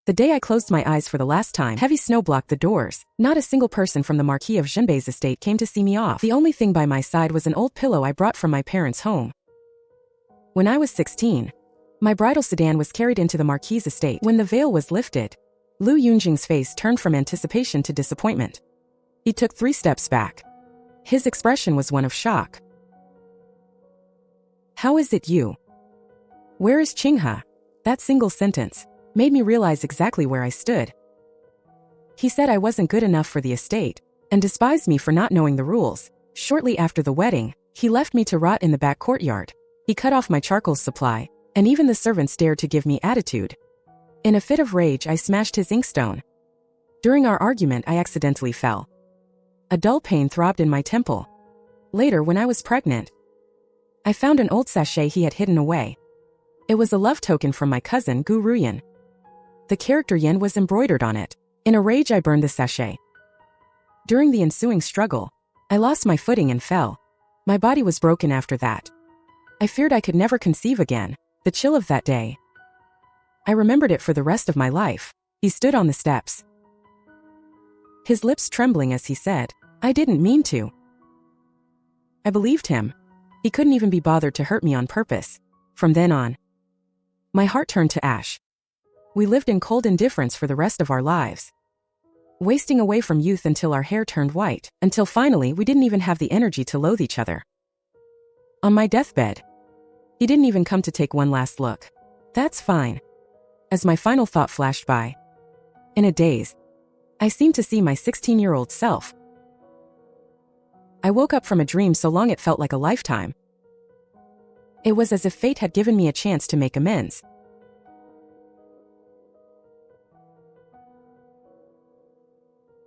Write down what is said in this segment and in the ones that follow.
The day I closed my eyes for the last time, heavy snow blocked the doors. Not a single person from the Marquis of Zhen Bei's estate came to see me off. The only thing by my side was an old pillow I brought from my parents' home. When I was 16, my bridal sedan was carried into the Marquis' estate. When the veil was lifted, Yun Zheng's face turned from anticipation to disappointment. He took 3 steps back. His expression was one of shock. "How is it you? Where is Qinghe?" That single sentence made me realize exactly where I stood. He said I wasn't good enough for the estate, and despised me for not knowing the rules. Shortly after the wedding, he left me to rot in the back courtyard. He cut off my charcoal supply, and even the servants dared to give me attitude. In a fit of rage, I smashed his inkstone. During our argument, I accidentally fell. A dull pain throbbed in my temple. Later, when I was pregnant, I found an old sachet he had hidden away. It was a love token from my cousin, Gu Ruyan. The character Yen was embroidered on it. In a rage, I burned the sachet. During the ensuing struggle, I lost my footing and fell. My body was broken after that. I feared I could never conceive again. The chill of that day, I remembered it for the rest of my life. He stood on the steps, his lips trembling as he said, "I didn't mean to." I believed him. He couldn't even be bothered to hurt me on purpose. From then on, my heart turned to ash. We lived in cold indifference for the rest of our lives, wasting away from youth until our hair turned white, until finally we didn't even have the energy to loathe each other. On my deathbed, he didn't even come to take one last look. That's fine. As my final thought flashed by, in a daze, I seemed to see my 16-year-old self. I woke up from a dream so long it felt like a lifetime. It was as if fate had given me a chance to make amends.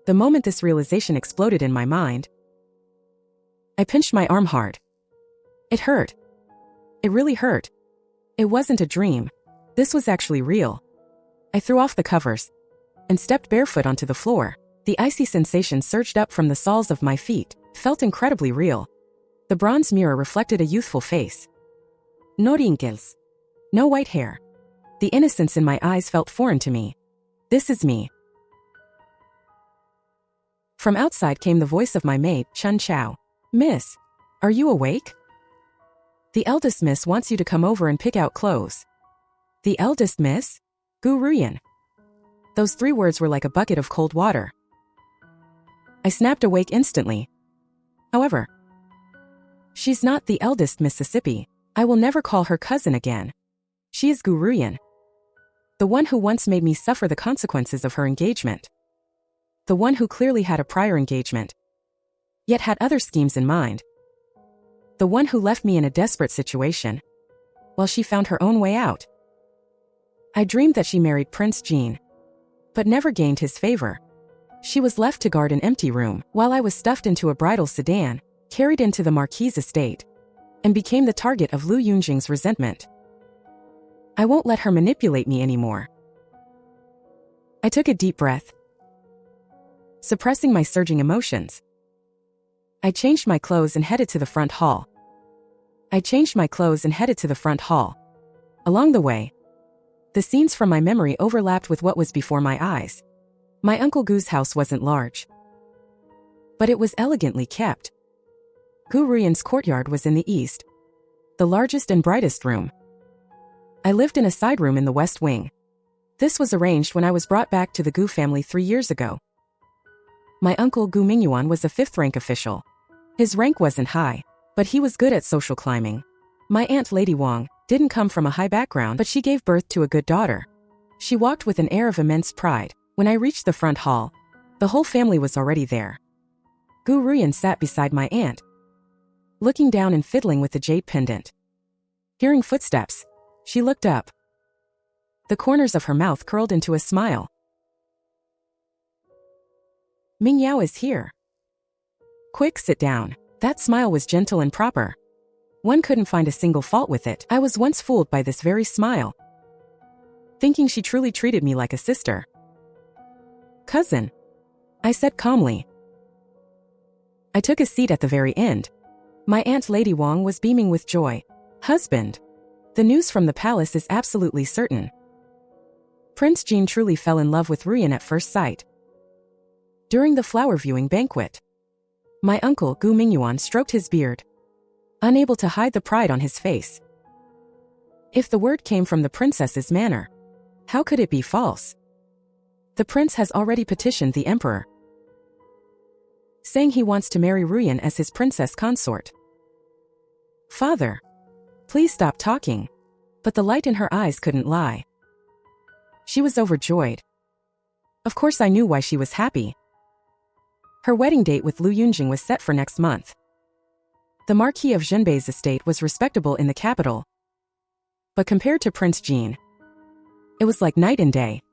The moment this realization exploded in my mind, I pinched my arm hard. It hurt. It really hurt. It wasn't a dream. This was actually real. I threw off the covers and stepped barefoot onto the floor. The icy sensation surged up from the soles of my feet, felt incredibly real. The bronze mirror reflected a youthful face. No wrinkles. No white hair. The innocence in my eyes felt foreign to me. This is me. From outside came the voice of my maid, Chun Chao. "Miss, are you awake? The eldest miss wants you to come over and pick out clothes." The eldest miss? Gu Ruyan. Those 3 words were like a bucket of cold water. I snapped awake instantly. However, she's not the eldest Mississippi. I will never call her cousin again. She is Gu Ruyan, the one who once made me suffer the consequences of her engagement. The one who clearly had a prior engagement, yet had other schemes in mind. The one who left me in a desperate situation, while she found her own way out. I dreamed that she married Prince Jean, but never gained his favor. She was left to guard an empty room, while I was stuffed into a bridal sedan, carried into the Marquis' estate, and became the target of Liu Yunjing's resentment. I won't let her manipulate me anymore. I took a deep breath, suppressing my surging emotions. I changed my clothes and headed to the front hall. Along the way, the scenes from my memory overlapped with what was before my eyes. My Uncle Gu's house wasn't large, but it was elegantly kept. Gu Ruyan's courtyard was in the east, the largest and brightest room. I lived in a side room in the west wing. This was arranged when I was brought back to the Gu family 3 years ago. My uncle Gu Mingyuan was a 5th-rank official. His rank wasn't high, but he was good at social climbing. My aunt Lady Wang didn't come from a high background, but she gave birth to a good daughter. She walked with an air of immense pride. When I reached the front hall, the whole family was already there. Gu Ruyan sat beside my aunt, looking down and fiddling with the jade pendant. Hearing footsteps, she looked up. The corners of her mouth curled into a smile. "Ming Yao is here. Quick, sit down." That smile was gentle and proper. One couldn't find a single fault with it. I was once fooled by this very smile, thinking she truly treated me like a sister. "Cousin," I said calmly. I took a seat at the very end. My aunt Lady Wang was beaming with joy. "Husband, the news from the palace is absolutely certain. Prince Jin truly fell in love with Ruyan at first sight. During the flower viewing banquet, my uncle Gu Mingyuan stroked his beard, unable to hide the pride on his face. If the word came from the princess's manner, how could it be false? The prince has already petitioned the emperor, saying he wants to marry Ruyan as his princess consort. Father, please stop talking. But the light in her eyes couldn't lie. She was overjoyed. Of course I knew why she was happy. Her wedding date with Liu Yunzheng was set for next month. The Marquis of Zhen Bei's estate was respectable in the capital, but compared to Prince Jin, it was like night and day.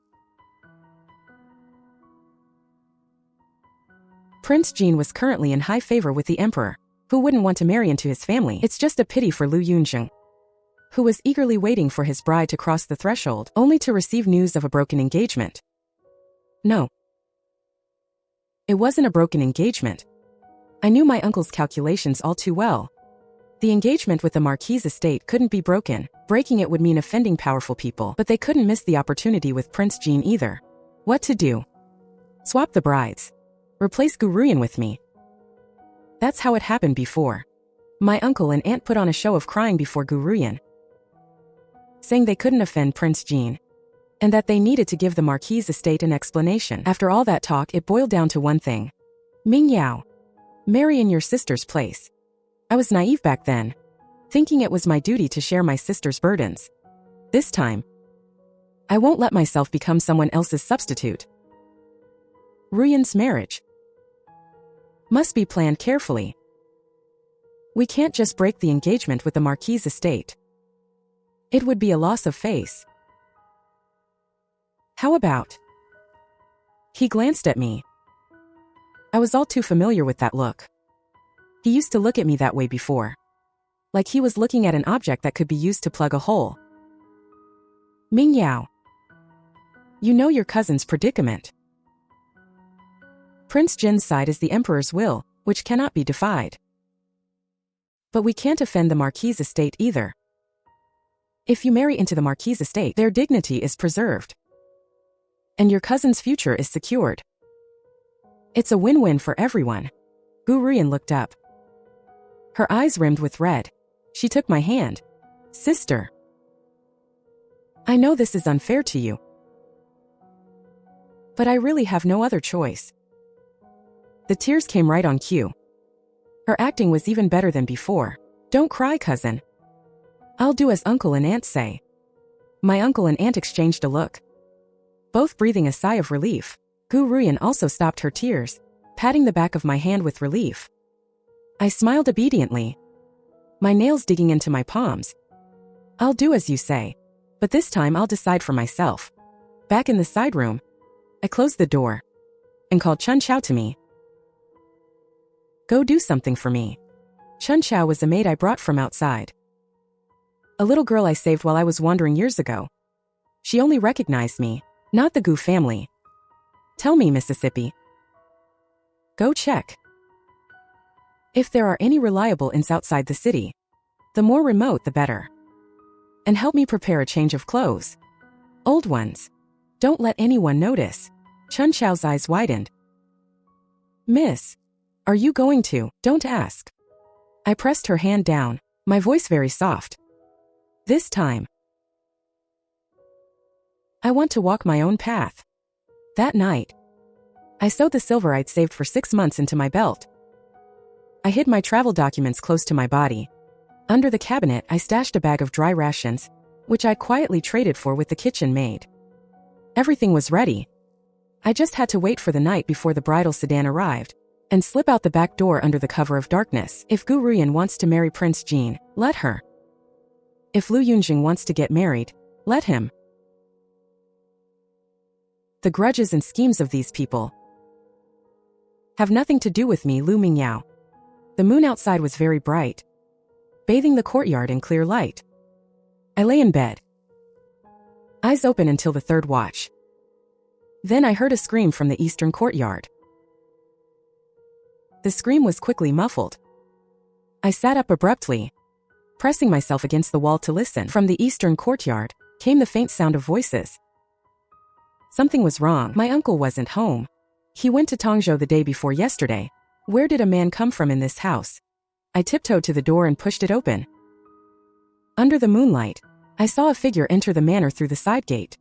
Prince Jin was currently in high favor with the emperor, who wouldn't want to marry into his family. It's just a pity for Liu Yunzheng, who was eagerly waiting for his bride to cross the threshold, only to receive news of a broken engagement. No. It wasn't a broken engagement. I knew my uncle's calculations all too well. The engagement with the Marquis' estate couldn't be broken. Breaking it would mean offending powerful people, but they couldn't miss the opportunity with Prince Jin either. What to do? Swap the brides. Replace Gu Ruyan with me. That's how it happened before. My uncle and aunt put on a show of crying before Gu Ruyan, saying they couldn't offend Prince Jin, and that they needed to give the Marquis' estate an explanation. After all that talk, it boiled down to one thing. Ming Yao, marry in your sister's place. I was naive back then, thinking it was my duty to share my sister's burdens. This time, I won't let myself become someone else's substitute. Ruyan's marriage must be planned carefully. We can't just break the engagement with the Marquis' estate. It would be a loss of face. How about? He glanced at me. I was all too familiar with that look. He used to look at me that way before, like he was looking at an object that could be used to plug a hole. Ming Yao, you know your cousin's predicament. Prince Jin's side is the emperor's will, which cannot be defied. But we can't offend the Marquis' estate either. If you marry into the Marquis' estate, their dignity is preserved, and your cousin's future is secured. It's a win-win for everyone. Gu Ruyan looked up. Her eyes rimmed with red. She took my hand. Sister, I know this is unfair to you, but I really have no other choice. The tears came right on cue. Her acting was even better than before. Don't cry, cousin. I'll do as uncle and aunt say. My uncle and aunt exchanged a look, both breathing a sigh of relief. Gu Ruyan also stopped her tears, patting the back of my hand with relief. I smiled obediently, my nails digging into my palms. I'll do as you say, but this time I'll decide for myself. Back in the side room, I closed the door and called Chun Chao to me. Go do something for me. Chun Chao was a maid I brought from outside, a little girl I saved while I was wandering years ago. She only recognized me, not the Gu family. Tell me, Mississippi. Go check if there are any reliable inns outside the city. The more remote, the better. And help me prepare a change of clothes. Old ones. Don't let anyone notice. Chun Chao's eyes widened. Miss, are you going to? Don't ask. I pressed her hand down, my voice very soft. This time, I want to walk my own path. That night, I sewed the silver I'd saved for 6 months into my belt. I hid my travel documents close to my body. Under the cabinet, I stashed a bag of dry rations, which I quietly traded for with the kitchen maid. Everything was ready. I just had to wait for the night before the bridal sedan arrived, and slip out the back door under the cover of darkness. If Gu Ruyan wants to marry Prince Jin, let her. If Liu Yunzheng wants to get married, let him. The grudges and schemes of these people have nothing to do with me, Liu Ming Yao. The moon outside was very bright, bathing the courtyard in clear light. I lay in bed, eyes open until the third watch. Then I heard a scream from the eastern courtyard. The scream was quickly muffled. I sat up abruptly, pressing myself against the wall to listen. From the eastern courtyard came the faint sound of voices. Something was wrong. My uncle wasn't home. He went to Tongzhou the day before yesterday. Where did a man come from in this house? I tiptoed to the door and pushed it open. Under the moonlight, I saw a figure enter the manor through the side gate.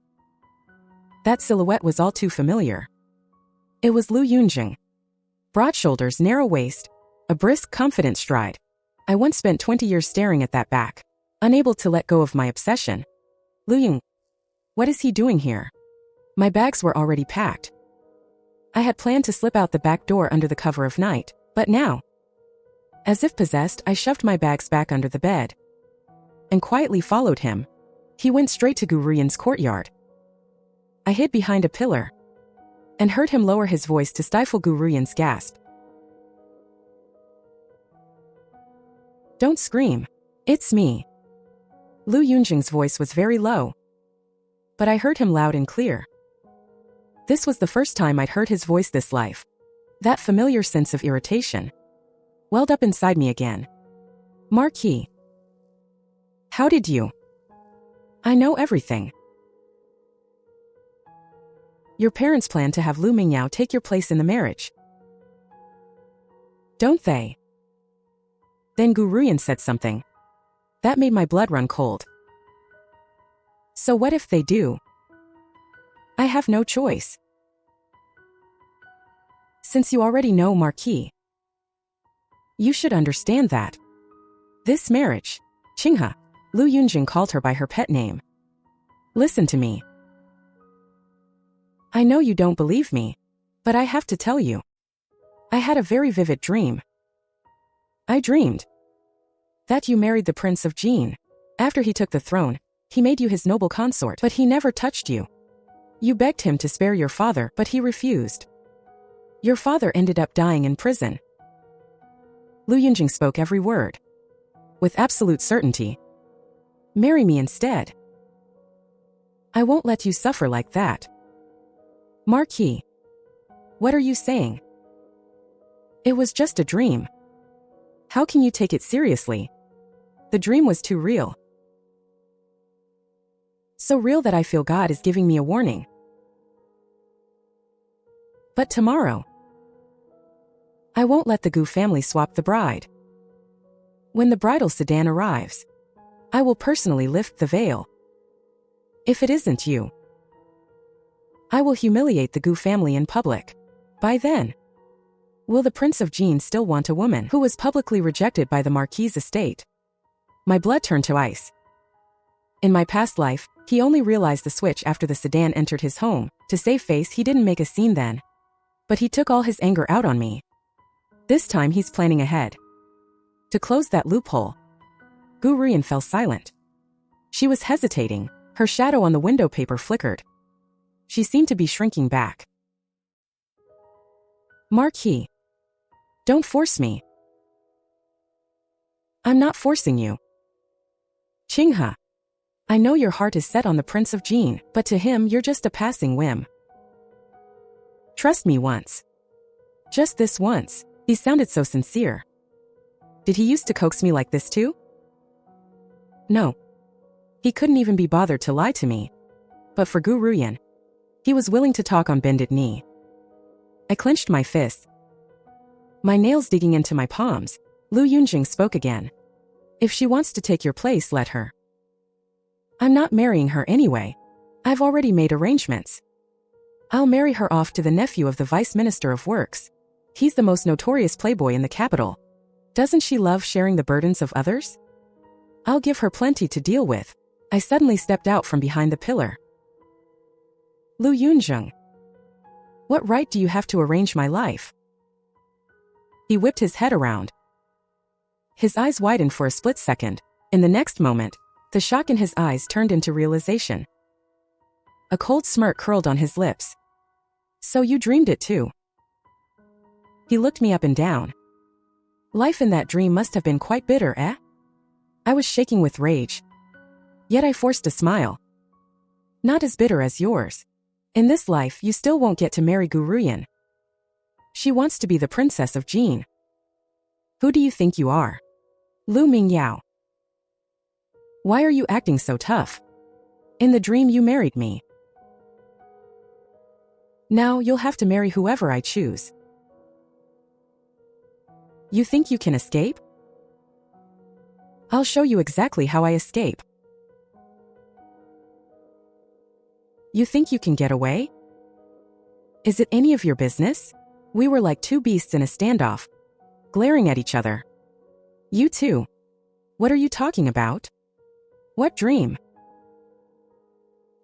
That silhouette was all too familiar. It was Yun Zheng. Broad shoulders, narrow waist, a brisk, confident stride. I once spent 20 years staring at that back, unable to let go of my obsession. Liu, what is he doing here? My bags were already packed. I had planned to slip out the back door under the cover of night, but now, as if possessed, I shoved my bags back under the bed and quietly followed him. He went straight to Gu Ruyan's courtyard. I hid behind a pillar and heard him lower his voice to stifle Gu Ruyan's gasp. Don't scream. It's me. Yun Zheng's voice was very low, but I heard him loud and clear. This was the first time I'd heard his voice this live. That familiar sense of irritation welled up inside me again. Marquis. How did you? I know everything. Your parents plan to have Liu Ming Yao take your place in the marriage. Don't they? Then Gu Ruyan said something that made my blood run cold. So what if they do? I have no choice. Since you already know Marquis, you should understand that this marriage, Qinghe, Yun Zheng called her by her pet name. Listen to me. I know you don't believe me, but I have to tell you. I had a very vivid dream. I dreamed that you married the Prince of Jin. After he took the throne, he made you his noble consort, but he never touched you. You begged him to spare your father, but he refused. Your father ended up dying in prison. Yun Zheng spoke every word with absolute certainty. Marry me instead. I won't let you suffer like that. Marquis, what are you saying? It was just a dream. How can you take it seriously? The dream was too real. So real that I feel God is giving me a warning. But tomorrow, I won't let the Gu family swap the bride. When the bridal sedan arrives, I will personally lift the veil. If it isn't you, I will humiliate the Gu family in public. By then, will the Prince of Jin still want a woman who was publicly rejected by the Marquis' estate? My blood turned to ice. In my past life, he only realized the switch after the sedan entered his home. To save face, he didn't make a scene then. But he took all his anger out on me. This time he's planning ahead. To close that loophole. Gu Ruyan fell silent. She was hesitating. Her shadow on the window paper flickered. She seemed to be shrinking back. Marquis, don't force me. I'm not forcing you. Qinghe, I know your heart is set on the Prince of Jin, but to him you're just a passing whim. Trust me once. Just this once. He sounded so sincere. Did he used to coax me like this too? No. He couldn't even be bothered to lie to me. But for Gu Ruyan, he was willing to talk on bended knee. I clenched my fists, my nails digging into my palms. Yun Zheng spoke again. If she wants to take your place, let her. I'm not marrying her anyway. I've already made arrangements. I'll marry her off to the nephew of the Vice Minister of Works. He's the most notorious playboy in the capital. Doesn't she love sharing the burdens of others? I'll give her plenty to deal with. I suddenly stepped out from behind the pillar. Yun Zheng, what right do you have to arrange my life? He whipped his head around. His eyes widened for a split second. In the next moment, the shock in his eyes turned into realization. A cold smirk curled on his lips. So you dreamed it too? He looked me up and down. Life in that dream must have been quite bitter, eh? I was shaking with rage. Yet I forced a smile. Not as bitter as yours. In this life, you still won't get to marry Gu Ruyan. She wants to be the princess of Jin. Who do you think you are? Liu Ming Yao. Why are you acting so tough? In the dream you married me. Now you'll have to marry whoever I choose. You think you can escape? I'll show you exactly how I escape. You think you can get away? Is it any of your business? We were like two beasts in a standoff, glaring at each other. You too. What are you talking about? What dream?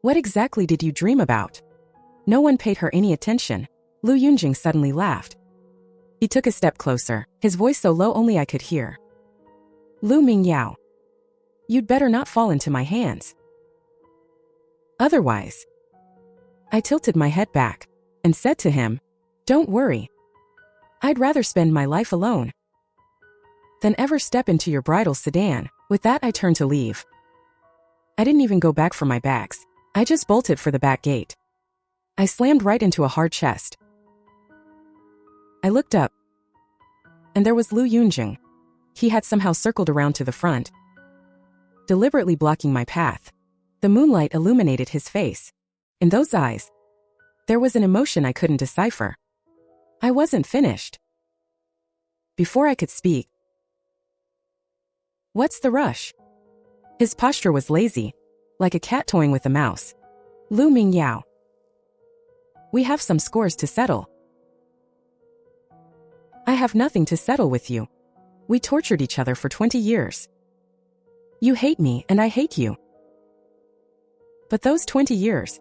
What exactly did you dream about? No one paid her any attention. Yun Zheng suddenly laughed. He took a step closer, his voice so low only I could hear. Liu Ming Yao. You'd better not fall into my hands. Otherwise. I tilted my head back and said to him, don't worry. I'd rather spend my life alone than ever step into your bridal sedan. With that I turned to leave. I didn't even go back for my bags. I just bolted for the back gate. I slammed right into a hard chest. I looked up, and there was Liu Zheng. He had somehow circled around to the front, deliberately blocking my path. The moonlight illuminated his face. In those eyes, there was an emotion I couldn't decipher. I wasn't finished. Before I could speak, what's the rush? His posture was lazy, like a cat toying with a mouse. Liu Ming Yao. We have some scores to settle. I have nothing to settle with you. We tortured each other for 20 years. You hate me and I hate you. But those 20 years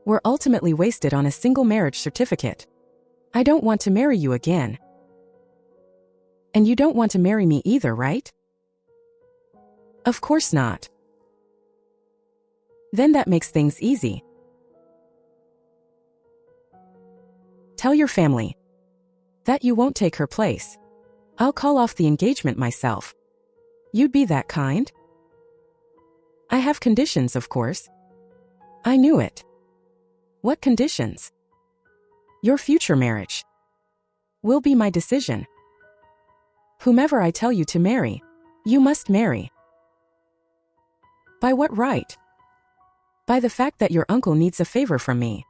were ultimately wasted on a single marriage certificate. I don't want to marry you again. And you don't want to marry me either, right? Of course not. Then that makes things easy. Tell your family that you won't take her place. I'll call off the engagement myself. You'd be that kind? I have conditions, of course. I knew it. What conditions? Your future marriage will be my decision. Whomever I tell you to marry, you must marry. By what right? By the fact that your uncle needs a favor from me.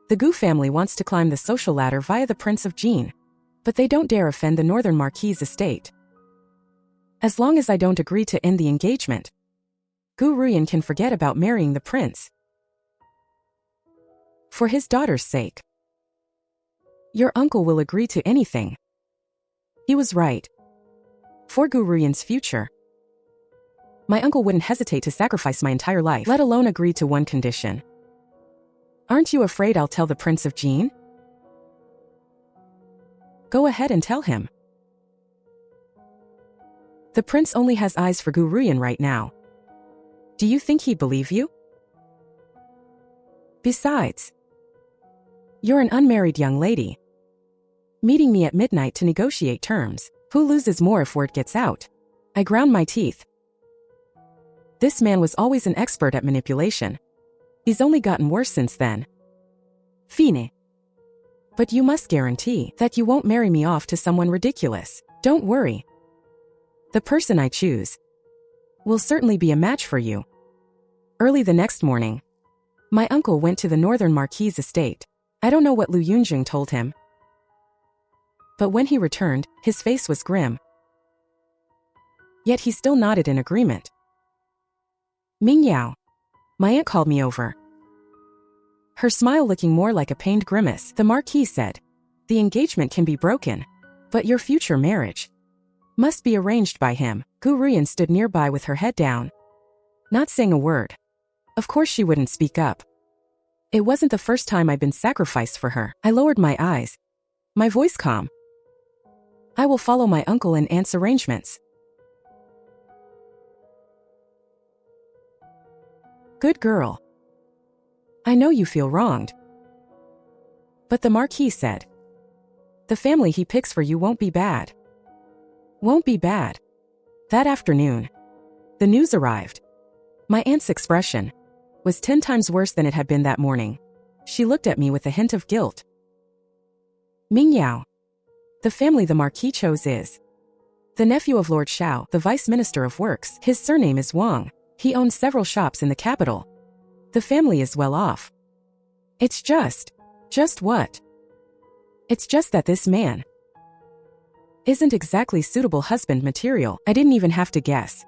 The Gu family wants to climb the social ladder via the Prince of Jin, but they don't dare offend the Northern Marquis estate. As long as I don't agree to end the engagement, Gu Ruyan can forget about marrying the prince. For his daughter's sake. Your uncle will agree to anything. He was right. For Gu Ruyan's future. My uncle wouldn't hesitate to sacrifice my entire life, let alone agree to one condition. Aren't you afraid I'll tell the Prince of Jin? Go ahead and tell him. The prince only has eyes for Gu Ruyan right now. Do you think he'd believe you? Besides, you're an unmarried young lady, meeting me at midnight to negotiate terms. Who loses more if word gets out? I ground my teeth. This man was always an expert at manipulation. He's only gotten worse since then. Fine. But you must guarantee that you won't marry me off to someone ridiculous. Don't worry. The person I choose will certainly be a match for you. Early the next morning, my uncle went to the Northern Marquis estate. I don't know what Liu Zheng told him, but when he returned, his face was grim. Yet he still nodded in agreement. Ming Yao. My aunt called me over. Her smile looking more like a pained grimace. The Marquis said, the engagement can be broken, but your future marriage must be arranged by him. Gu Ruyan stood nearby with her head down, not saying a word. Of course she wouldn't speak up. It wasn't the first time I'd been sacrificed for her. I lowered my eyes, my voice calm. I will follow my uncle and aunt's arrangements. Good girl. I know you feel wronged. But the Marquis said, the family he picks for you won't be bad. Won't be bad. That afternoon, the news arrived. My aunt's expression was 10 times worse than it had been that morning. She looked at me with a hint of guilt. Ming Yao. The family the Marquis chose is the nephew of Lord Shao, the Vice Minister of Works. His surname is Wang. He owns several shops in the capital. The family is well off. It's just what? It's just that this man isn't exactly suitable husband material. I didn't even have to guess.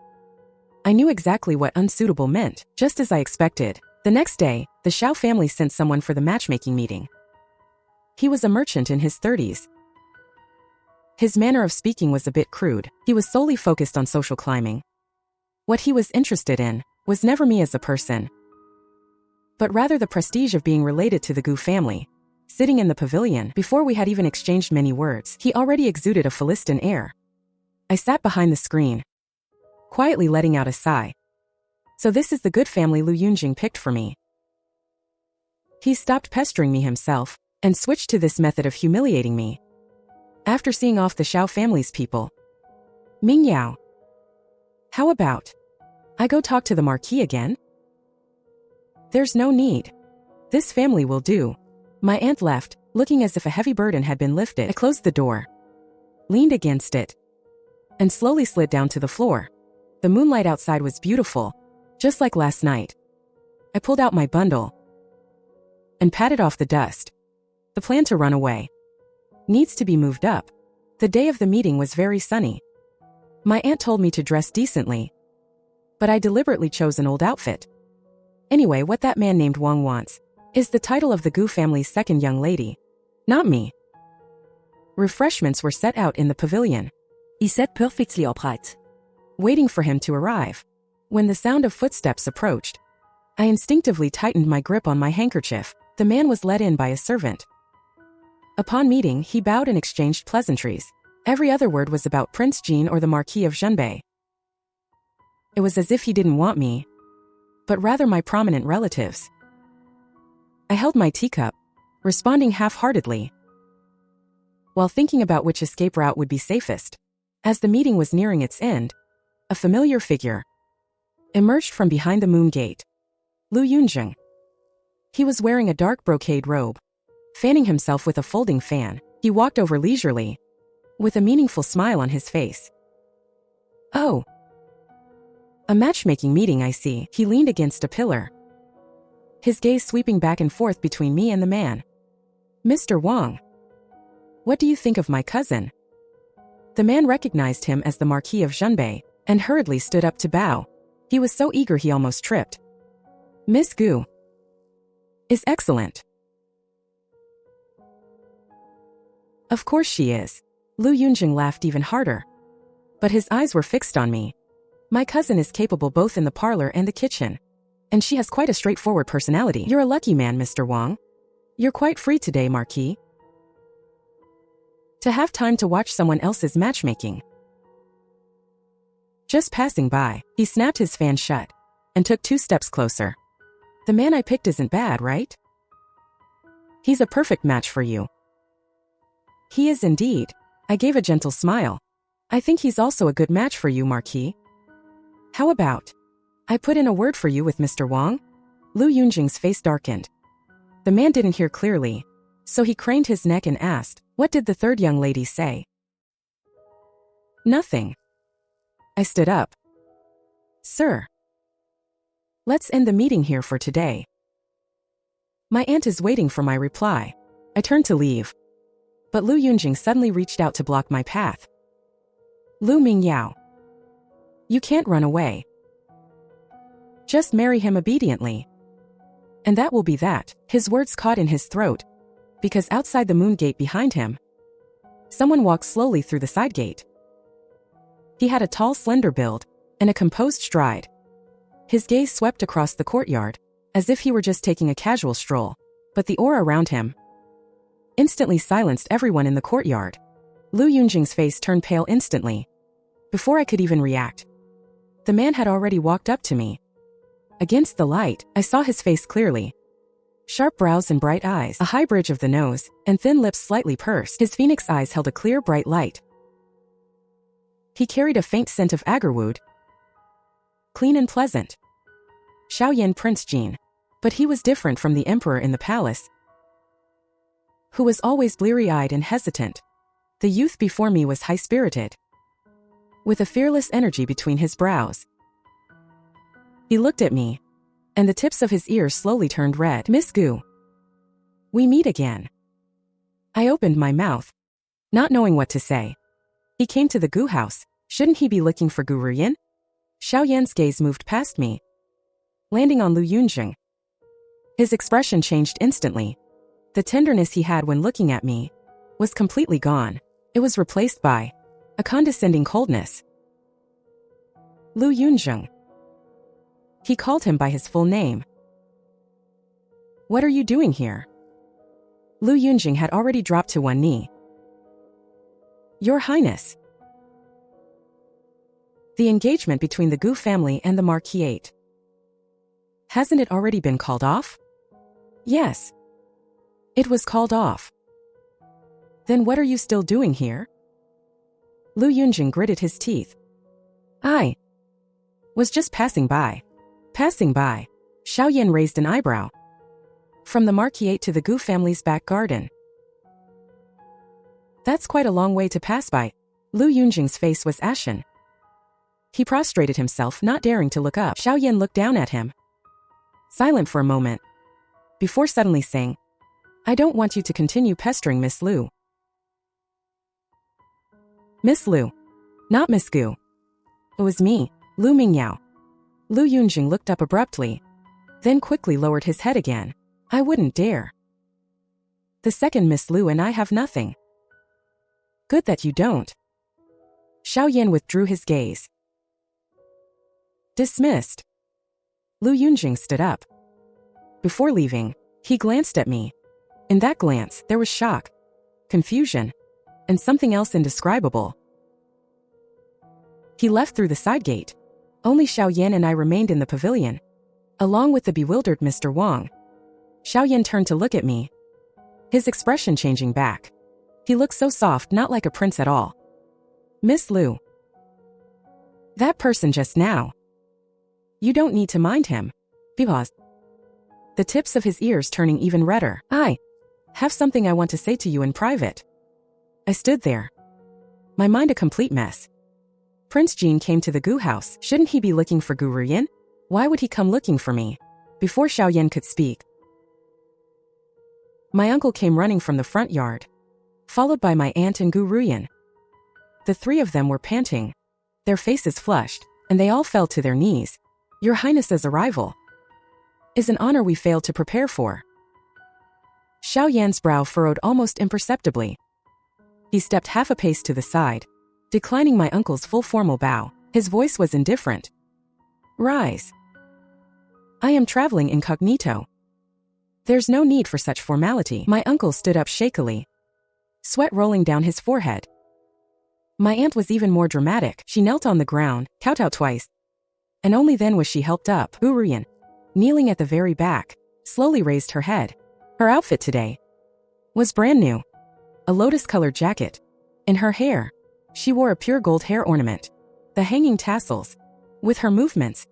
I knew exactly what unsuitable meant, just as I expected. The next day, the Xiao family sent someone for the matchmaking meeting. He was a merchant in his 30s. His manner of speaking was a bit crude. He was solely focused on social climbing. What he was interested in was never me as a person, but rather the prestige of being related to the Gu family. Sitting in the pavilion, before we had even exchanged many words, he already exuded a Philistine air. I sat behind the screen, quietly letting out a sigh. So this is the good family Yun Zheng picked for me. He stopped pestering me himself and switched to this method of humiliating me. After seeing off the Xiao family's people, Ming Yao, how about I go talk to the Marquis again? There's no need. This family will do. My aunt left, looking as if a heavy burden had been lifted. I closed the door, leaned against it, and slowly slid down to the floor. The moonlight outside was beautiful, just like last night. I pulled out my bundle and patted off the dust. The plan to run away needs to be moved up. The day of the meeting was very sunny. My aunt told me to dress decently, but I deliberately chose an old outfit. Anyway, what that man named Wang wants is the title of the Gu family's second young lady, not me. Refreshments were set out in the pavilion. He sat perfectly upright, waiting for him to arrive. When the sound of footsteps approached, I instinctively tightened my grip on my handkerchief. The man was let in by a servant. Upon meeting, he bowed and exchanged pleasantries. Every other word was about Prince Jean or the Marquis of Zhen Bei. It was as if he didn't want me, but rather my prominent relatives. I held my teacup, responding half-heartedly, while thinking about which escape route would be safest. As the meeting was nearing its end, a familiar figure emerged from behind the moon gate. Yun Zheng. He was wearing a dark brocade robe, fanning himself with a folding fan. He walked over leisurely, with a meaningful smile on his face. Oh, a matchmaking meeting, I see. He leaned against a pillar, his gaze sweeping back and forth between me and the man. Mr. Wang, what do you think of my cousin? The man recognized him as the Marquis of Zhen Bei and hurriedly stood up to bow. He was so eager he almost tripped. Miss Gu is excellent. Of course she is. Yun Zheng laughed even harder, but his eyes were fixed on me. My cousin is capable both in the parlor and the kitchen, and she has quite a straightforward personality. You're a lucky man, Mr. Wang. You're quite free today, Marquis, to have time to watch someone else's matchmaking. Just passing by, he snapped his fan shut and took 2 steps closer. The man I picked isn't bad, right? He's a perfect match for you. He is indeed. I gave a gentle smile. I think he's also a good match for you, Marquis. How about I put in a word for you with Mr. Wang? Yun Zheng's face darkened. The man didn't hear clearly, so he craned his neck and asked, what did the third young lady say? Nothing. I stood up. Sir, let's end the meeting here for today. My aunt is waiting for my reply. I turned to leave, but Yun Zheng suddenly reached out to block my path. Liu Ming Yao, you can't run away. Just marry him obediently, and that will be that. His words caught in his throat, because outside the moon gate behind him, someone walked slowly through the side gate. He had a tall, slender build and a composed stride. His gaze swept across the courtyard, as if he were just taking a casual stroll, but the aura around him instantly silenced everyone in the courtyard. Yun Zheng's face turned pale instantly. Before I could even react, the man had already walked up to me. Against the light, I saw his face clearly. Sharp brows and bright eyes, a high bridge of the nose, and thin lips slightly pursed. His phoenix eyes held a clear, bright light. He carried a faint scent of agarwood, clean and pleasant. Xiaoyan Prince Jean. But he was different from the emperor in the palace, who was always bleary-eyed and hesitant. The youth before me was high-spirited, with a fearless energy between his brows. He looked at me, and the tips of his ears slowly turned red. Miss Gu, We meet again. I opened my mouth, not knowing what to say. He came to the Gu house. Shouldn't he be looking for Gu Ruyan? Xiao Yan's gaze moved past me, landing on Yun Zheng. His expression changed instantly. The tenderness he had when looking at me was completely gone. It was replaced by a condescending coldness. Yun Zheng. He called him by his full name. What are you doing here? Yun Zheng had already dropped to one knee. Your Highness. The engagement between the Gu family and the Marquis. Hasn't it already been called off? Yes. It was called off. Then what are you still doing here? Yun Zheng gritted his teeth. I was just passing by. Passing by. Xiao Yan raised an eyebrow. From the Marquis to the Gu family's back garden. That's quite a long way to pass by. Yun Zheng's face was ashen. He prostrated himself, not daring to look up. Xiao Yan looked down at him, silent for a moment, before suddenly saying, I don't want you to continue pestering Miss Liu. Miss Liu. Not Miss Gu. It was me, Liu Ming Yao. Yun Zheng looked up abruptly, then quickly lowered his head again. I wouldn't dare. The second Miss Liu and I have nothing. Good that you don't. Xiao Yan withdrew his gaze. Dismissed. Yun Zheng stood up. Before leaving, he glanced at me. In that glance, there was shock, confusion, and something else indescribable. He left through the side gate. Only Xiao Yan and I remained in the pavilion, along with the bewildered Mr. Wang. Xiao Yan turned to look at me, his expression changing back. He looked so soft, not like a prince at all. Miss Liu. That person just now. You don't need to mind him. He paused, the tips of his ears turning even redder. I have something I want to say to you in private. I stood there, my mind a complete mess. Prince Jin came to the Gu house. Shouldn't he be looking for Gu Ruyan? Why would he come looking for me? Before Xiao Yan could speak, my uncle came running from the front yard, followed by my aunt and Gu Ruyan. The three of them were panting, their faces flushed, and they all fell to their knees. Your Highness's arrival is an honor we failed to prepare for. Xiao Yan's brow furrowed almost imperceptibly. He stepped half a pace to the side, declining my uncle's full formal bow. His voice was indifferent. Rise. I am traveling incognito. There's no need for such formality. My uncle stood up shakily, sweat rolling down his forehead. My aunt was even more dramatic. She knelt on the ground, kowtowed twice, and only then was she helped up. Gu Ruyan, kneeling at the very back, slowly raised her head. Her outfit today was brand new. A lotus-colored jacket. In her hair, she wore a pure gold hair ornament. The hanging tassels, with her movements,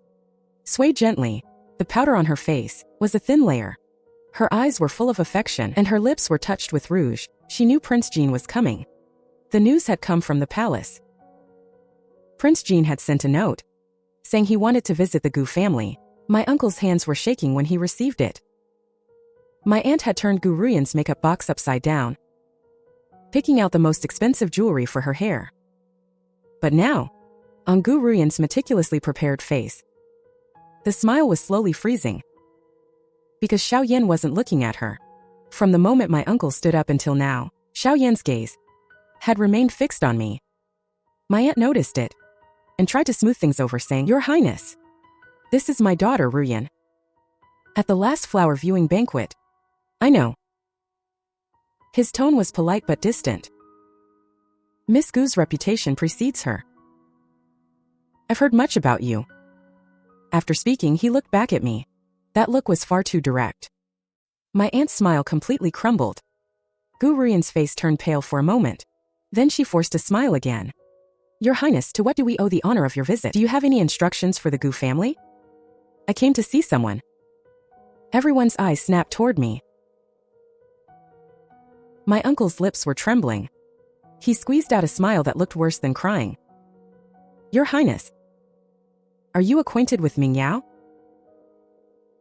swayed gently. The powder on her face was a thin layer. Her eyes were full of affection, and her lips were touched with rouge. She knew Prince Jin was coming. The news had come from the palace. Prince Jin had sent a note, saying he wanted to visit the Gu family. My uncle's hands were shaking when he received it. My aunt had turned Gu Ruyan's makeup box upside down, picking out the most expensive jewelry for her hair. But now, on Gu Ruyan's meticulously prepared face, the smile was slowly freezing. Because Xiao Yan wasn't looking at her. From the moment my uncle stood up until now, Xiao Yan's gaze had remained fixed on me. My aunt noticed it and tried to smooth things over, saying, Your Highness, this is my daughter Ruyan. At the last flower viewing banquet. I know. His tone was polite but distant. Miss Gu's reputation precedes her. I've heard much about you. After speaking, he looked back at me. That look was far too direct. My aunt's smile completely crumbled. Gu Ruyan's face turned pale for a moment. Then she forced a smile again. Your Highness, to what do we owe the honor of your visit? Do you have any instructions for the Gu family? I came to see someone. Everyone's eyes snapped toward me. My uncle's lips were trembling. He squeezed out a smile that looked worse than crying. Your Highness, are you acquainted with Ming Yao?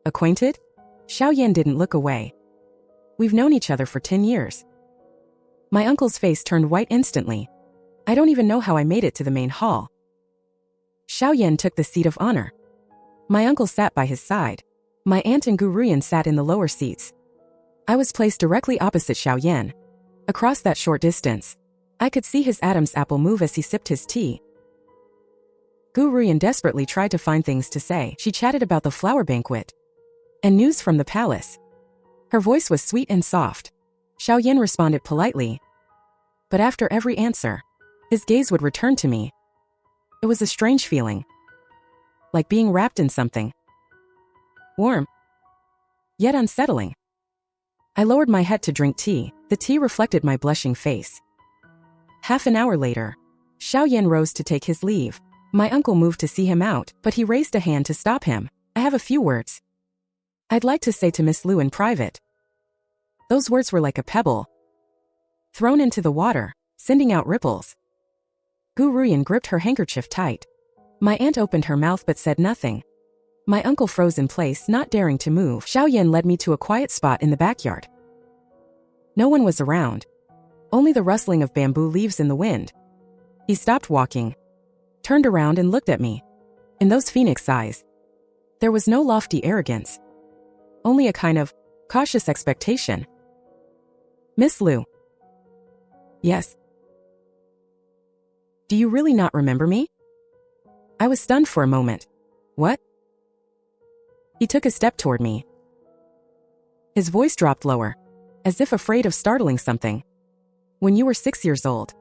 Acquainted? Xiao Yan didn't look away. We've known each other for 10 years. My uncle's face turned white instantly. I don't even know how I made it to the main hall. Xiaoyan took the seat of honor. My uncle sat by his side. My aunt and Gu Ruyan sat in the lower seats. I was placed directly opposite Xiaoyan. Across that short distance, I could see his Adam's apple move as he sipped his tea. Gu Ruyan desperately tried to find things to say. She chatted about the flower banquet and news from the palace. Her voice was sweet and soft. Xiaoyan responded politely. But after every answer, his gaze would return to me. It was a strange feeling. Like being wrapped in something. Warm. Yet unsettling. I lowered my head to drink tea. The tea reflected my blushing face. Half an hour later, Xiaoyan rose to take his leave. My uncle moved to see him out, but he raised a hand to stop him. I have a few words I'd like to say to Miss Liu in private. Those words were like a pebble thrown into the water, sending out ripples. Gu Ruyan gripped her handkerchief tight. My aunt opened her mouth but said nothing. My uncle froze in place, not daring to move. Xiaoyan led me to a quiet spot in the backyard. No one was around. Only the rustling of bamboo leaves in the wind. He stopped walking, turned around and looked at me. In those phoenix eyes, there was no lofty arrogance. Only a kind of cautious expectation. Miss Liu. Yes. Do you really not remember me? I was stunned for a moment. What? He took a step toward me. His voice dropped lower, as if afraid of startling something. When you were 6 years old.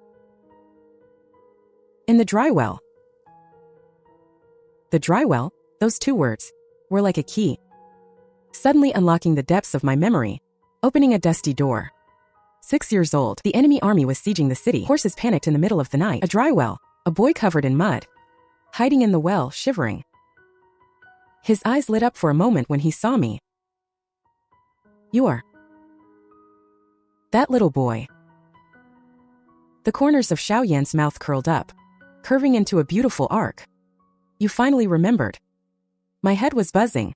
In the dry well. The dry well, those two words, were like a key. Suddenly unlocking the depths of my memory, opening a dusty door. 6 years old, the enemy army was sieging the city. Horses panicked in the middle of the night. A dry well, a boy covered in mud, hiding in the well, shivering. His eyes lit up for a moment when he saw me. You are that little boy. The corners of Xiaoyan's mouth curled up, curving into a beautiful arc. You finally remembered. My head was buzzing.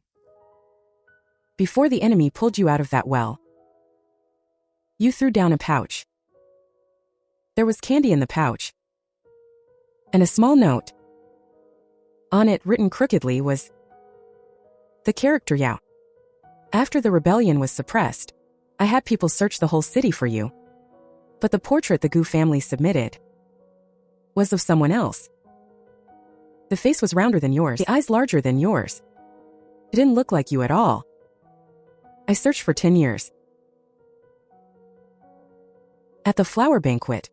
Before the enemy pulled you out of that well, you threw down a pouch. There was candy in the pouch. And a small note. On it, written crookedly, was the character Yao. After the rebellion was suppressed, I had people search the whole city for you. But the portrait the Gu family submitted was of someone else. The face was rounder than yours, the eyes larger than yours. It didn't look like you at all. I searched for 10 years. At the flower banquet,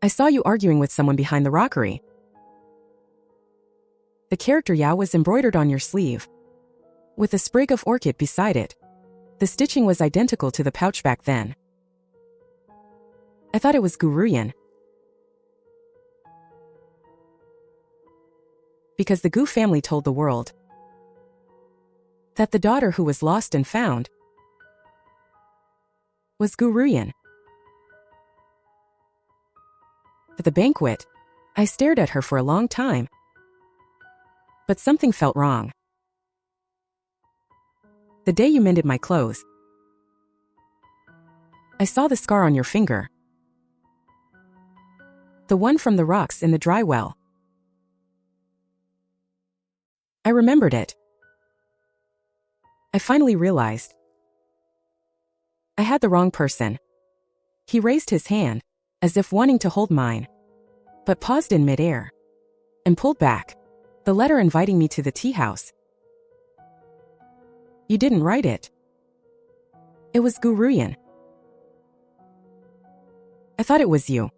I saw you arguing with someone behind the rockery. The character Yao was embroidered on your sleeve, with a sprig of orchid beside it. The stitching was identical to the pouch back then. I thought it was Gu Ruyan, because the Gu family told the world that the daughter who was lost and found was Gu Ruyan. At the banquet, I stared at her for a long time. But something felt wrong. The day you mended my clothes, I saw the scar on your finger. The one from the rocks in the dry well. I remembered it. I finally realized I had the wrong person. He raised his hand, as if wanting to hold mine, but paused in midair and pulled back the letter inviting me to the tea house. You didn't write it. It was Gu Ruyan. I thought it was you.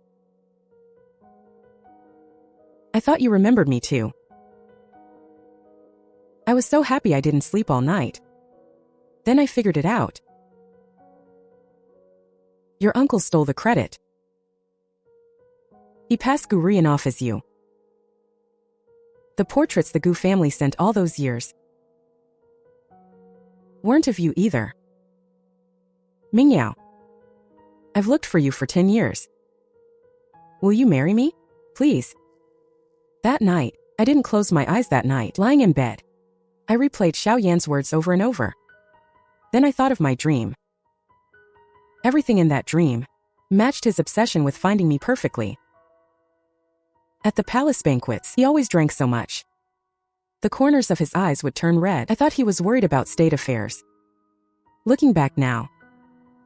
I thought you remembered me too. I was so happy I didn't sleep all night. Then I figured it out. Your uncle stole the credit. He passed Gu Ruyan off as you. The portraits the Gu family sent all those years weren't of you either. Ming Yao, I've looked for you for 10 years. Will you marry me? Please. That night, I didn't close my eyes that night. Lying in bed, I replayed Xiaoyan's words over and over. Then I thought of my dream. Everything in that dream matched his obsession with finding me perfectly. At the palace banquets, he always drank so much. The corners of his eyes would turn red. I thought he was worried about state affairs. Looking back now,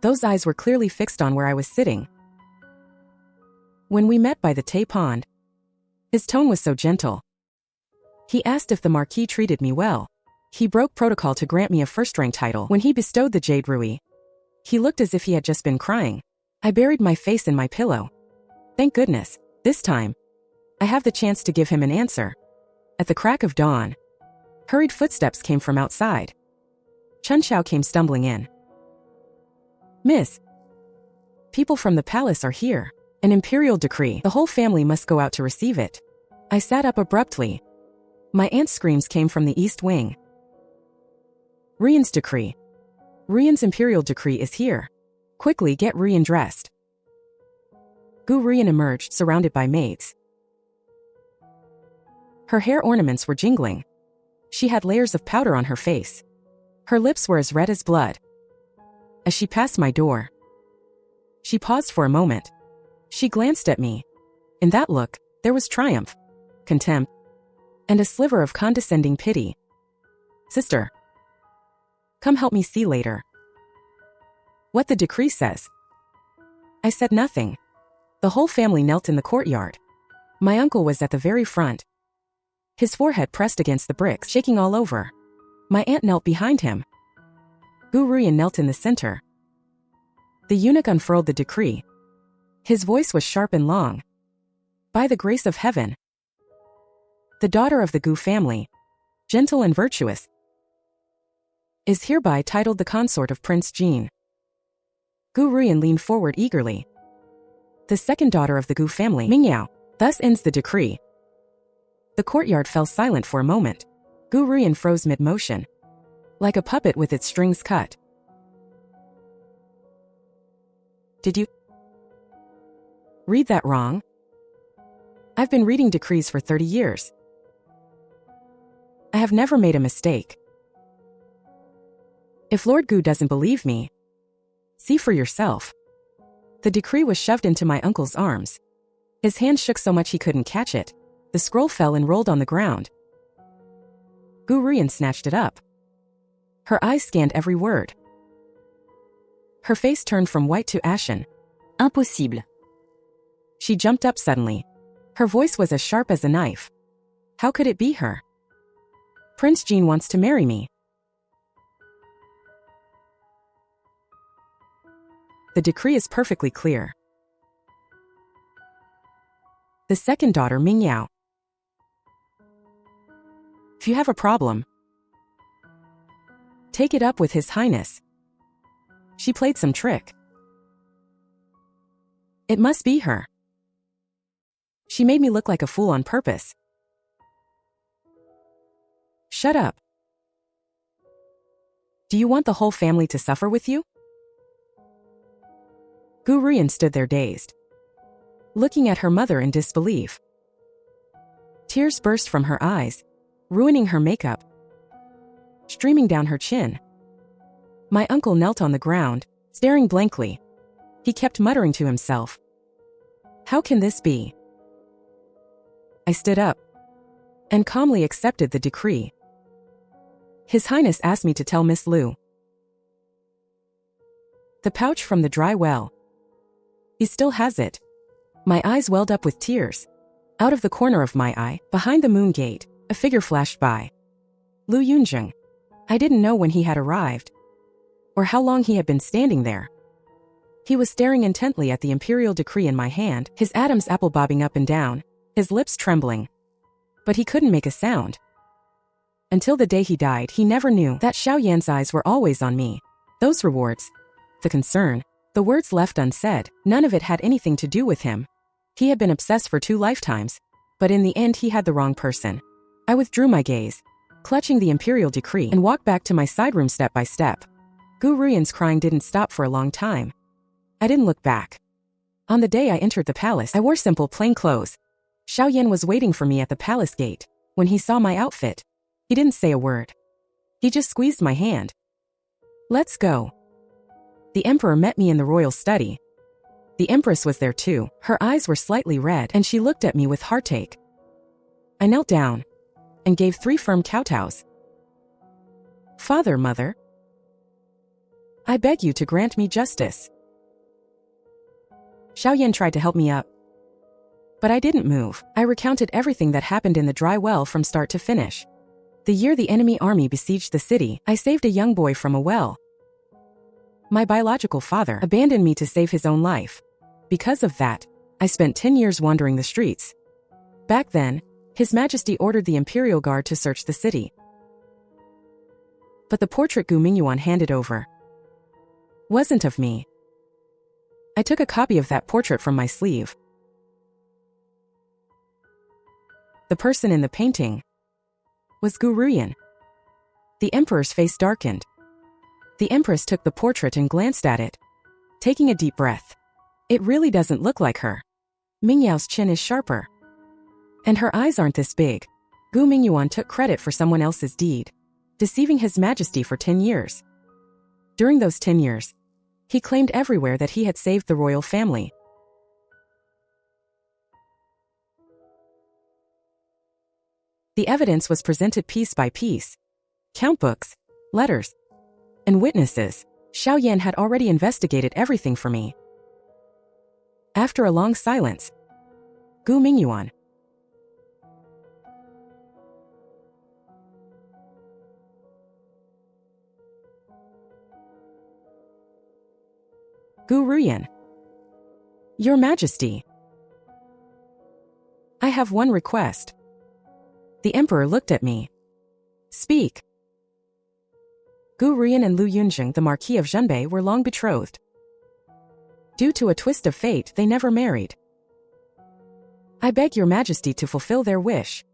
those eyes were clearly fixed on where I was sitting. When we met by the Tay Pond, his tone was so gentle. He asked if the Marquis treated me well. He broke protocol to grant me a first-rank title. When he bestowed the Jade Ruby, he looked as if he had just been crying. I buried my face in my pillow. Thank goodness, this time, I have the chance to give him an answer. At the crack of dawn, hurried footsteps came from outside. Chun Xiao came stumbling in. Miss, people from the palace are here. An imperial decree. The whole family must go out to receive it. I sat up abruptly. My aunt's screams came from the east wing. Rian's decree. Rian's imperial decree is here. Quickly get Rian dressed. Gu Rian emerged, surrounded by maids. Her hair ornaments were jingling. She had layers of powder on her face. Her lips were as red as blood. As she passed my door, she paused for a moment. She glanced at me. In that look, there was triumph, contempt, and a sliver of condescending pity. Sister, come help me see later what the decree says. I said nothing. The whole family knelt in the courtyard. My uncle was at the very front, his forehead pressed against the bricks, shaking all over. My aunt knelt behind him. Gu Rian knelt in the center. The eunuch unfurled the decree. His voice was sharp and long. By the grace of heaven, the daughter of the Gu family, gentle and virtuous, is hereby titled the consort of Prince Jin. Gu Rian leaned forward eagerly. The second daughter of the Gu family, Ming Yao, thus ends the decree. The courtyard fell silent for a moment. Gu Rian froze mid-motion, like a puppet with its strings cut. Did you read that wrong? I've been reading decrees for 30 years. I have never made a mistake. If Lord Gu doesn't believe me, see for yourself. The decree was shoved into my uncle's arms. His hand shook so much he couldn't catch it. The scroll fell and rolled on the ground. Gu Rian snatched it up. Her eyes scanned every word. Her face turned from white to ashen. Impossible. She jumped up suddenly. Her voice was as sharp as a knife. How could it be her? Prince Jin wants to marry me. The decree is perfectly clear. The second daughter, Ming Yao. If you have a problem, take it up with His Highness. She played some trick. It must be her. She made me look like a fool on purpose. Shut up. Do you want the whole family to suffer with you? Gu Rian stood there dazed, looking at her mother in disbelief. Tears burst from her eyes, ruining her makeup, streaming down her chin. My uncle knelt on the ground, staring blankly. He kept muttering to himself. How can this be? I stood up and calmly accepted the decree. His Highness asked me to tell Miss Liu. The pouch from the dry well. He still has it. My eyes welled up with tears. Out of the corner of my eye, behind the moon gate, a figure flashed by. Yun Zheng. I didn't know when he had arrived, or how long he had been standing there. He was staring intently at the imperial decree in my hand, his Adam's apple bobbing up and down, his lips trembling. But he couldn't make a sound. Until the day he died, he never knew that Xiao Yan's eyes were always on me. Those rewards, the concern, the words left unsaid, none of it had anything to do with him. He had been obsessed for 2 lifetimes, but in the end he had the wrong person. I withdrew my gaze, clutching the imperial decree, and walked back to my side room step by step. Gu Rian's crying didn't stop for a long time. I didn't look back. On the day I entered the palace, I wore simple plain clothes. Xiao Yan was waiting for me at the palace gate. When he saw my outfit, he didn't say a word. He just squeezed my hand. Let's go. The emperor met me in the royal study. The empress was there too. Her eyes were slightly red and she looked at me with heartache. I knelt down and gave 3 firm kowtows. Father, mother, I beg you to grant me justice. Xiaoyan tried to help me up, but I didn't move. I recounted everything that happened in the dry well from start to finish. The year the enemy army besieged the city, I saved a young boy from a well. My biological father abandoned me to save his own life. Because of that, I spent 10 years wandering the streets. Back then, His Majesty ordered the Imperial Guard to search the city. But the portrait Gu Mingyuan handed over wasn't of me. I took a copy of that portrait from my sleeve. The person in the painting was Gu Ruyan. The emperor's face darkened. The empress took the portrait and glanced at it, taking a deep breath. It really doesn't look like her. Ming Yao's chin is sharper, and her eyes aren't this big. Gu Mingyuan took credit for someone else's deed, deceiving His Majesty for 10 years. During those 10 years, he claimed everywhere that he had saved the royal family. The evidence was presented piece by piece. Count books, letters, and witnesses. Xiaoyan had already investigated everything for me. After a long silence, Gu Mingyuan. Gu Ruyan. Your Majesty, I have one request. The emperor looked at me. Speak. Gu Ruyan and Liu Yunzheng, the Marquis of Zhen Bei, were long betrothed. Due to a twist of fate, they never married. I beg your Majesty to fulfill their wish,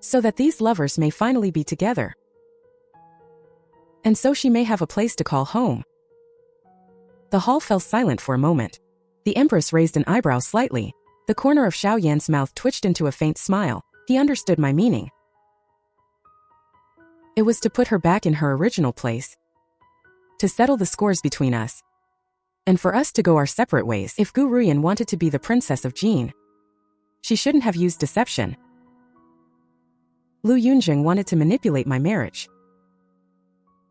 so that these lovers may finally be together, and so she may have a place to call home. The hall fell silent for a moment. The empress raised an eyebrow slightly. The corner of Xiaoyan's mouth twitched into a faint smile. He understood my meaning. It was to put her back in her original place, to settle the scores between us, and for us to go our separate ways. If Gu Ruyan wanted to be the princess of Jin, she shouldn't have used deception. Liu Yunzheng wanted to manipulate my marriage.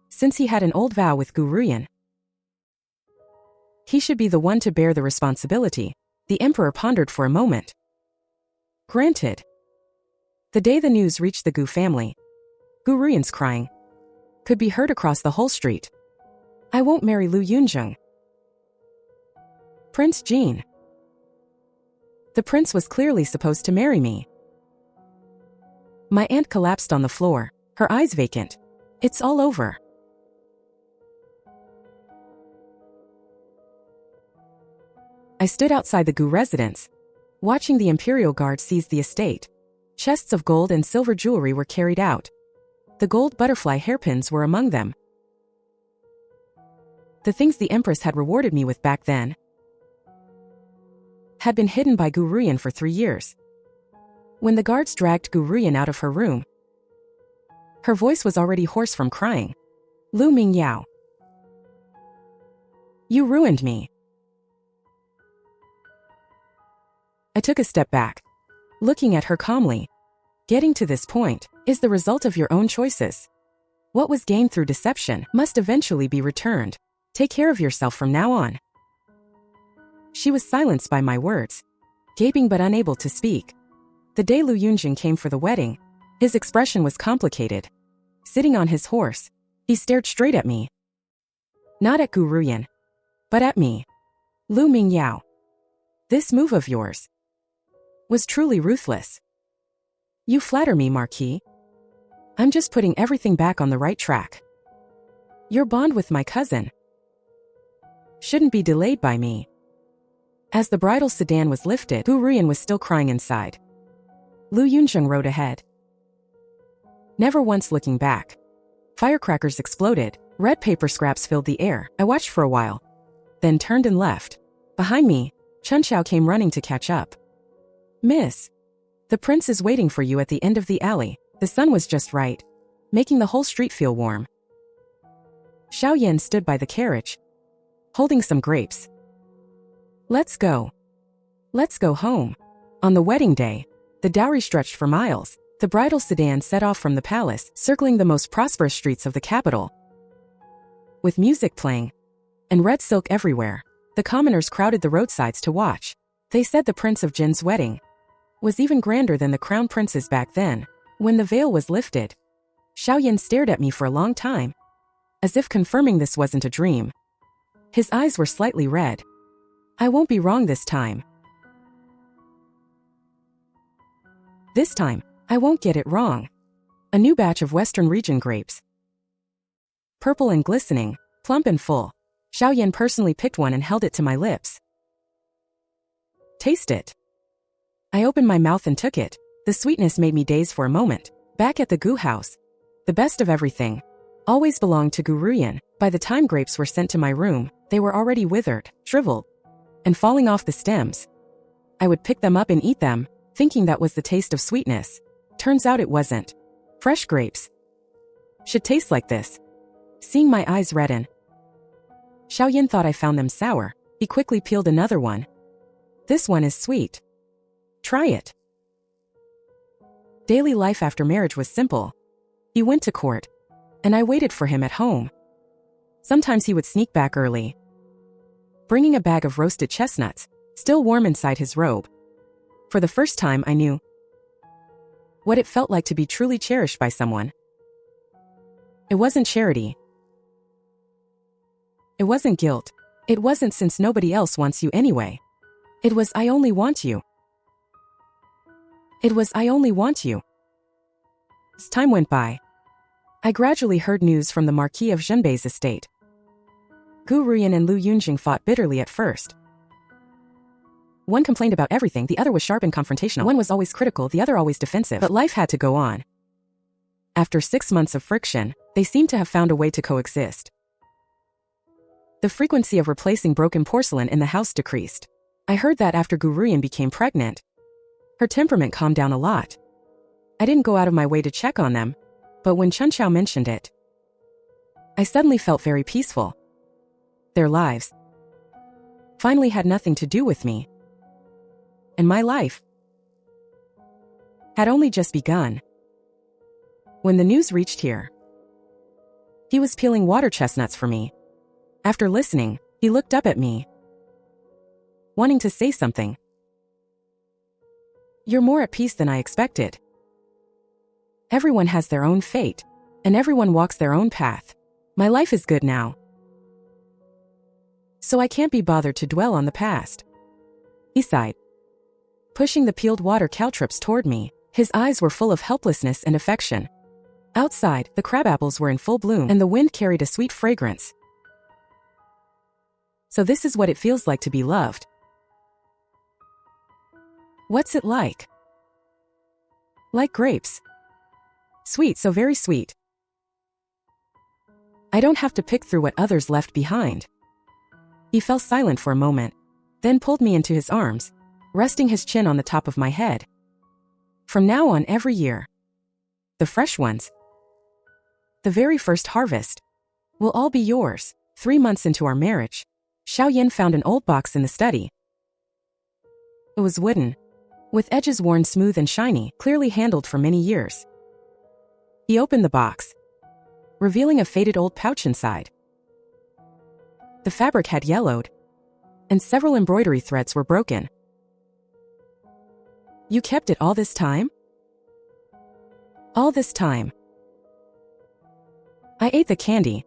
Since he had an old vow with Gu Ruyan, he should be the one to bear the responsibility. The emperor pondered for a moment. Granted. The day the news reached the Gu family, Gu Ruyan's crying could be heard across the whole street. I won't marry Liu Yunzheng. Prince Jin. The prince was clearly supposed to marry me. My aunt collapsed on the floor, her eyes vacant. It's all over. I stood outside the Gu residence, watching the Imperial Guard seize the estate. Chests of gold and silver jewelry were carried out. The gold butterfly hairpins were among them. The things the Empress had rewarded me with back then had been hidden by Gu Ruyan for 3 years. When the guards dragged Gu Ruyan out of her room, her voice was already hoarse from crying. Liu Ming Yao, you ruined me. I took a step back, looking at her calmly. Getting to this point is the result of your own choices. What was gained through deception must eventually be returned. Take care of yourself from now on. She was silenced by my words, gaping but unable to speak. The day Liu Yunzheng came for the wedding, his expression was complicated. Sitting on his horse, he stared straight at me. Not at Gu Ruyan, but at me. Liu Ming Yao, this move of yours was truly ruthless. You flatter me, Marquis. I'm just putting everything back on the right track. Your bond with my cousin shouldn't be delayed by me. As the bridal sedan was lifted, Gu Ruyan was still crying inside. Liu Yunzheng rode ahead, never once looking back. Firecrackers exploded. Red paper scraps filled the air. I watched for a while, then turned and left. Behind me, Chun Xiao came running to catch up. Miss, the prince is waiting for you at the end of the alley. The sun was just right, making the whole street feel warm. Xiao Yan stood by the carriage, holding some grapes. Let's go. Let's go home. On the wedding day, the dowry stretched for miles. The bridal sedan set off from the palace, circling the most prosperous streets of the capital. With music playing and red silk everywhere, the commoners crowded the roadsides to watch. They said the Prince of Jin's wedding was even grander than the crown prince's back then. When the veil was lifted, Xiao Yan stared at me for a long time, as if confirming this wasn't a dream. His eyes were slightly red. I won't be wrong this time. This time, I won't get it wrong. A new batch of Western region grapes. Purple and glistening, plump and full. Xiao Yan personally picked one and held it to my lips. Taste it. I opened my mouth and took it. The sweetness made me daze for a moment. Back at the Gu house, the best of everything always belonged to Gu Ruyan. By the time grapes were sent to my room, they were already withered, shriveled, and falling off the stems. I would pick them up and eat them, thinking that was the taste of sweetness. Turns out it wasn't. Fresh grapes should taste like this. Seeing my eyes redden, Xiao Yan thought I found them sour. He quickly peeled another one. This one is sweet. Try it. Daily life after marriage was simple. He went to court, and I waited for him at home. Sometimes he would sneak back early, bringing a bag of roasted chestnuts, still warm inside his robe. For the first time, I knew what it felt like to be truly cherished by someone. It wasn't charity. It wasn't guilt. It wasn't since nobody else wants you anyway. It was I only want you. It was I only want you. As time went by, I gradually heard news from the Marquis of Zhen Bei's estate. Gu Ruyan and Liu Yunzheng fought bitterly at first. One complained about everything, the other was sharp and confrontational. One was always critical, the other always defensive. But life had to go on. After 6 months of friction, they seemed to have found a way to coexist. The frequency of replacing broken porcelain in the house decreased. I heard that after Gu Ruyan became pregnant, her temperament calmed down a lot. I didn't go out of my way to check on them, but when Chen Qiao mentioned it, I suddenly felt very peaceful. Their lives finally had nothing to do with me. And my life had only just begun. When the news reached here, he was peeling water chestnuts for me. After listening, he looked up at me, wanting to say something. You're more at peace than I expected. Everyone has their own fate, and everyone walks their own path. My life is good now, so I can't be bothered to dwell on the past. He sighed, pushing the peeled water caltrops toward me. His eyes were full of helplessness and affection. Outside, the crabapples were in full bloom, and the wind carried a sweet fragrance. So this is what it feels like to be loved. What's it like? Like grapes. Sweet, so very sweet. I don't have to pick through what others left behind. He fell silent for a moment, then pulled me into his arms, resting his chin on the top of my head. From now on, every year, the fresh ones, the very first harvest, will all be yours. 3 months into our marriage, Xiao Yan found an old box in the study. It was wooden, with edges worn smooth and shiny, clearly handled for many years. He opened the box, revealing a faded old pouch inside. The fabric had yellowed, and several embroidery threads were broken. You kept it all this time? All this time. I ate the candy.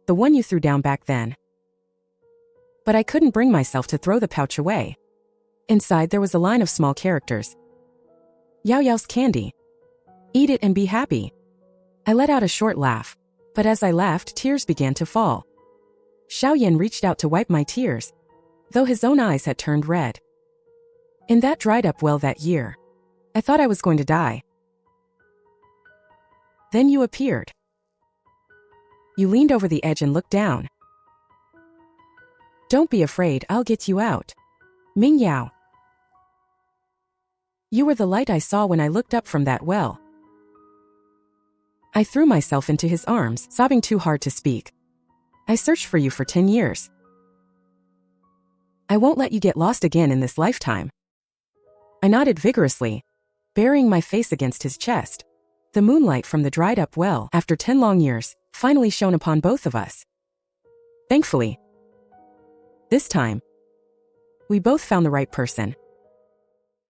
The one you threw down back then. But I couldn't bring myself to throw the pouch away. Inside there was a line of small characters. Yao Yao's candy. Eat it and be happy. I let out a short laugh, but as I laughed, tears began to fall. Xiao Yan reached out to wipe my tears, though his own eyes had turned red. In that dried-up well that year, I thought I was going to die. Then you appeared. You leaned over the edge and looked down. Don't be afraid, I'll get you out. Ming Yao. You were the light I saw when I looked up from that well. I threw myself into his arms, sobbing too hard to speak. I searched for you for 10 years. I won't let you get lost again in this lifetime. I nodded vigorously, burying my face against his chest. The moonlight from the dried-up well, after 10 long years, finally shone upon both of us. Thankfully, this time, we both found the right person.